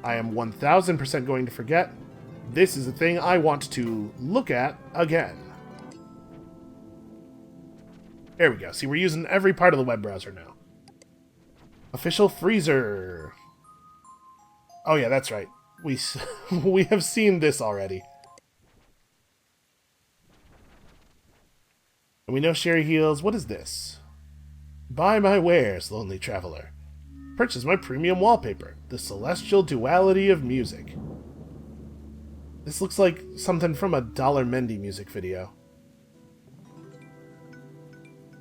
[SPEAKER 1] I am 1000% going to forget. This is a thing I want to look at again. There we go. See, we're using every part of the web browser now. Official freezer. Oh yeah, that's right. We have seen this already. And we know Sherry Heals. What is this? Buy my wares, lonely traveler. Purchase my premium wallpaper. The celestial duality of music. This looks like something from a Dollar Mendy music video.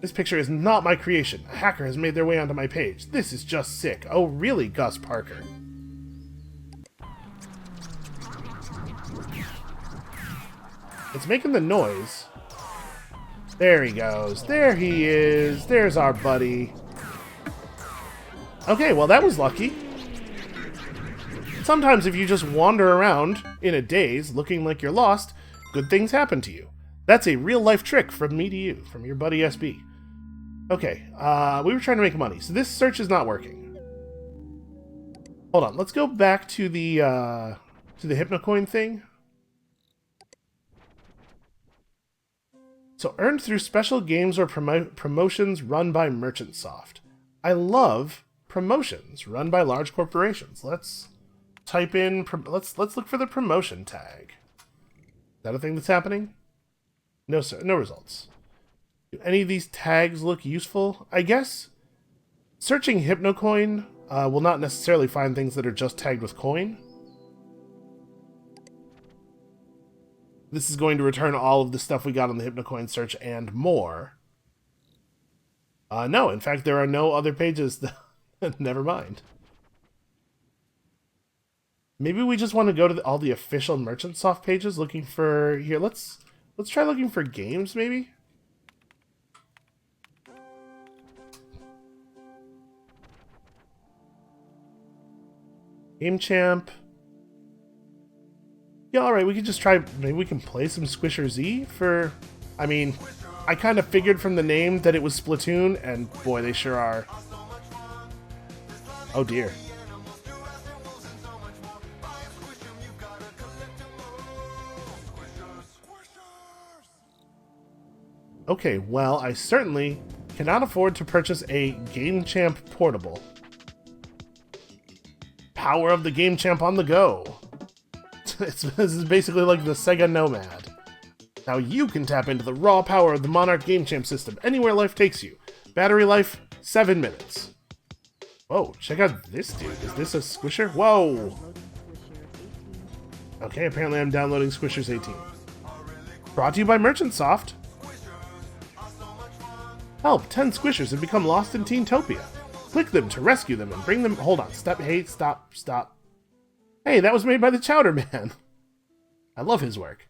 [SPEAKER 1] This picture is not my creation. A hacker has made their way onto my page. This is just sick. Oh, really, Gus Parker? It's making the noise. There he goes. There he is. There's our buddy. Okay, well that was lucky. Sometimes if you just wander around in a daze looking like you're lost, good things happen to you. That's a real-life trick from me to you, from your buddy SB. Okay, we were trying to make money, so this search is not working. Hold on, let's go back to the Hypnocoin thing. So, earned through special games or promotions run by Merchant Soft. I love promotions run by large corporations. Let's type in. Let's look for the promotion tag. Is that a thing that's happening? No, sir. No results. Do any of these tags look useful? I guess searching HypnoCoin will not necessarily find things that are just tagged with coin. This is going to return all of the stuff we got on the HypnoCoin search and more. No, in fact, there are no other pages. Never mind. Maybe we just want to go to all the official Merchantsoft pages looking for... Here, let's try looking for games, maybe? Game Champ. Yeah, alright, we could just try... Maybe we can play some Squisher Z for... I mean, I kind of figured from the name that it was Splatoon, and boy, they sure are. Oh dear. Okay, well, I certainly cannot afford to purchase a Game Champ portable. Power of the Game Champ on the go. This is basically like the Sega Nomad. Now you can tap into the raw power of the Monarch Game Champ system anywhere life takes you. Battery life, 7 minutes. Whoa, check out this dude. Is this a Squisher? Whoa! Okay, apparently I'm downloading Squishers 18. Brought to you by Merchantsoft. Help, 10 Squishers have become lost in Teentopia. Click them to rescue them and bring them... Hold on, stop. Hey, that was made by the Chowder Man. I love his work.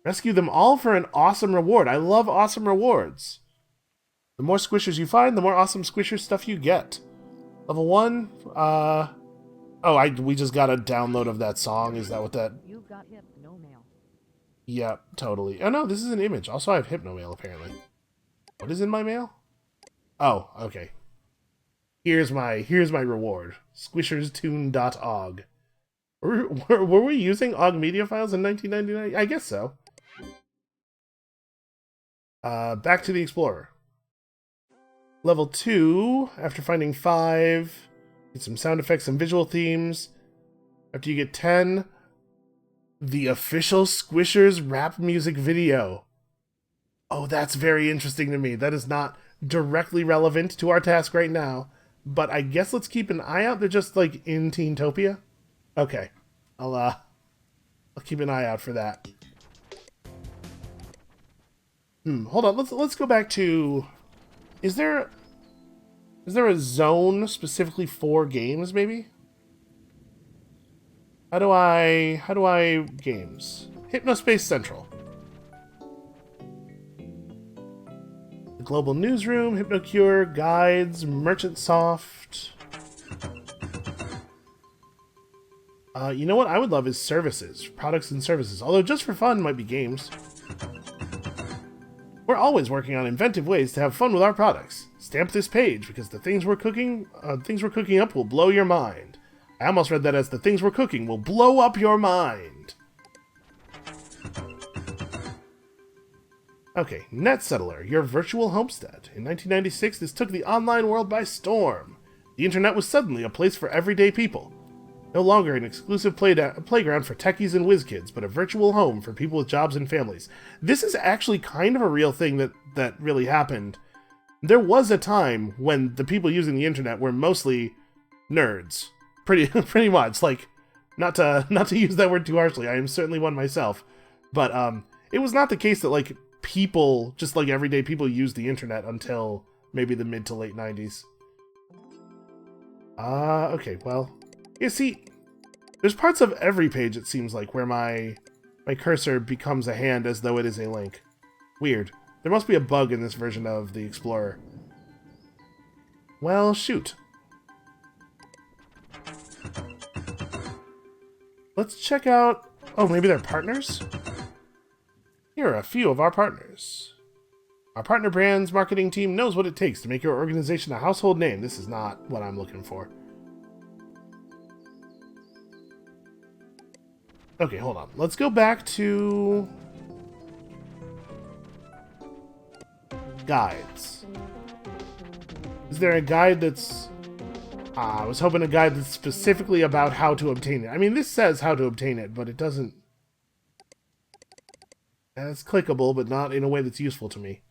[SPEAKER 1] Rescue them all for an awesome reward. I love awesome rewards. The more Squishers you find, the more awesome Squisher stuff you get. Level 1, we just got a download of that song. Is that what that...
[SPEAKER 2] You've got Hypno Mail.
[SPEAKER 1] Yep, totally. Oh no, this is an image. Also, I have Hypno Mail, apparently. What is in my mail? Oh, okay. Here's my reward. Squisherstune.og. Were we using OGG media files in 1999? I guess so. Back to the Explorer. Level 2, after finding 5, get some sound effects and visual themes. After you get 10, the official Squishers rap music video. Oh, that's very interesting to me. That is not directly relevant to our task right now, but I guess let's keep an eye out. They're just like in Teentopia. Okay, I'll keep an eye out for that. Hold on. Let's go back to. Is there a zone specifically for games? Maybe. How do I games? Hypnospace Central. Global Newsroom, HypnoCure, Guides, Merchantsoft. You know what I would love is services, products and services. Although just for fun might be games. We're always working on inventive ways to have fun with our products. Stamp this page because the things we're cooking up will blow your mind. I almost read that as the things we're cooking will blow up your mind. Okay, NetSettler, your virtual homestead. In 1996, this took the online world by storm. The internet was suddenly a place for everyday people. No longer an exclusive playground for techies and whiz kids, but a virtual home for people with jobs and families. This is actually kind of a real thing that really happened. There was a time when the people using the internet were mostly nerds. Pretty much. Like, not to use that word too harshly, I am certainly one myself. But it was not the case that, like, people, just like everyday people, used the internet until maybe the mid to late 90s. Okay, well, you see, there's parts of every page, it seems like, where my cursor becomes a hand as though it is a link. Weird. There must be a bug in this version of the Explorer. Well, shoot. Let's check out... Oh, maybe they're partners? Here are a few of our partners. Our partner brand's marketing team knows what it takes to make your organization a household name. This is not what I'm looking for. Okay, hold on. Let's go back to... guides. Is there a guide that's... I was hoping a guide that's specifically about how to obtain it. I mean, this says how to obtain it, but it doesn't... It's clickable, but not in a way that's useful to me.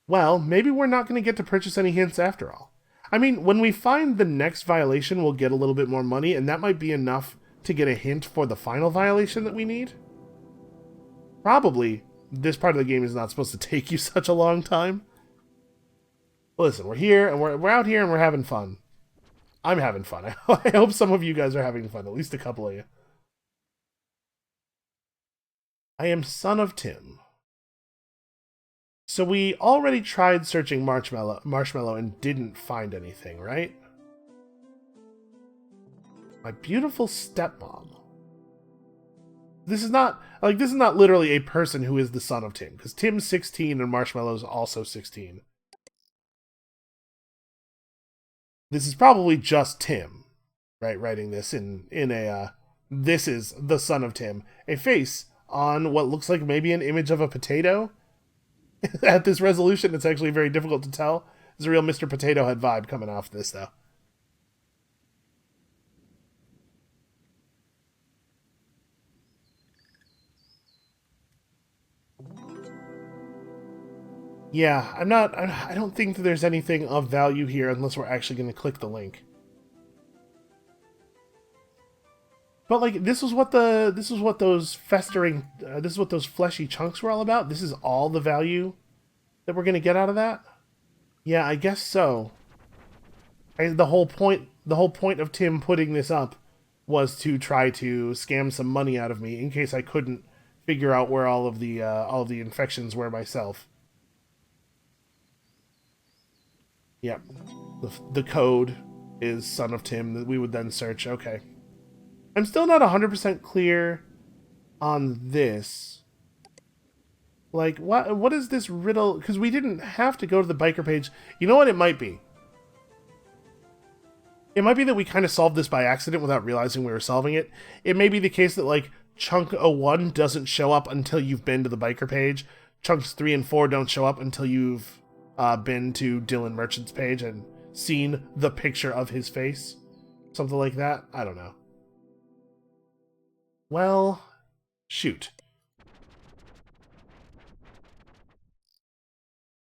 [SPEAKER 1] Well, maybe we're not going to get to purchase any hints after all. I mean, when we find the next violation, we'll get a little bit more money, and that might be enough to get a hint for the final violation that we need. Probably, this part of the game is not supposed to take you such a long time. Listen, we're here, and we're out here, and we're having fun. I'm having fun. I hope some of you guys are having fun, at least a couple of you. I am son of Tim. So we already tried searching Marshmallow and didn't find anything, right? My beautiful stepmom. This is not literally a person who is the son of Tim, because Tim's 16 and Marshmallow's also 16. This is probably just Tim, right? Writing this in a this is the son of Tim. A face on what looks like maybe an image of a potato. At this resolution, it's actually very difficult to tell. There's a real Mr. Potato Head vibe coming off this, though. Yeah, I don't think that there's anything of value here unless we're actually going to click the link. But like, this is what those fleshy chunks were all about. This is all the value that we're going to get out of that. Yeah, I guess so. The whole point of Tim putting this up was to try to scam some money out of me in case I couldn't figure out where all of the infections were myself. Yep, the code is son of Tim that we would then search. Okay. I'm still not 100% clear on this. Like, what is this riddle? Because we didn't have to go to the biker page. You know what it might be? It might be that we kind of solved this by accident without realizing we were solving it. It may be the case that, like, chunk 01 doesn't show up until you've been to the biker page. Chunks 3 and 4 don't show up until you've been to Dylan Merchant's page and seen the picture of his face. Something like that. I don't know. Well, shoot.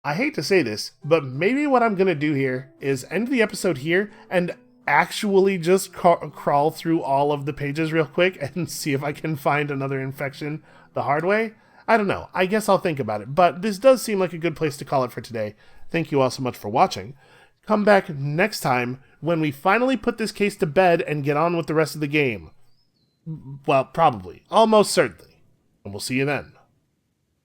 [SPEAKER 1] I hate to say this, but maybe what I'm going to do here is end the episode here and actually just crawl through all of the pages real quick and see if I can find another infection the hard way. I don't know. I guess I'll think about it. But this does seem like a good place to call it for today. Thank you all so much for watching. Come back next time when we finally put this case to bed and get on with the rest of the game. Well, probably. Almost certainly. And we'll see you then.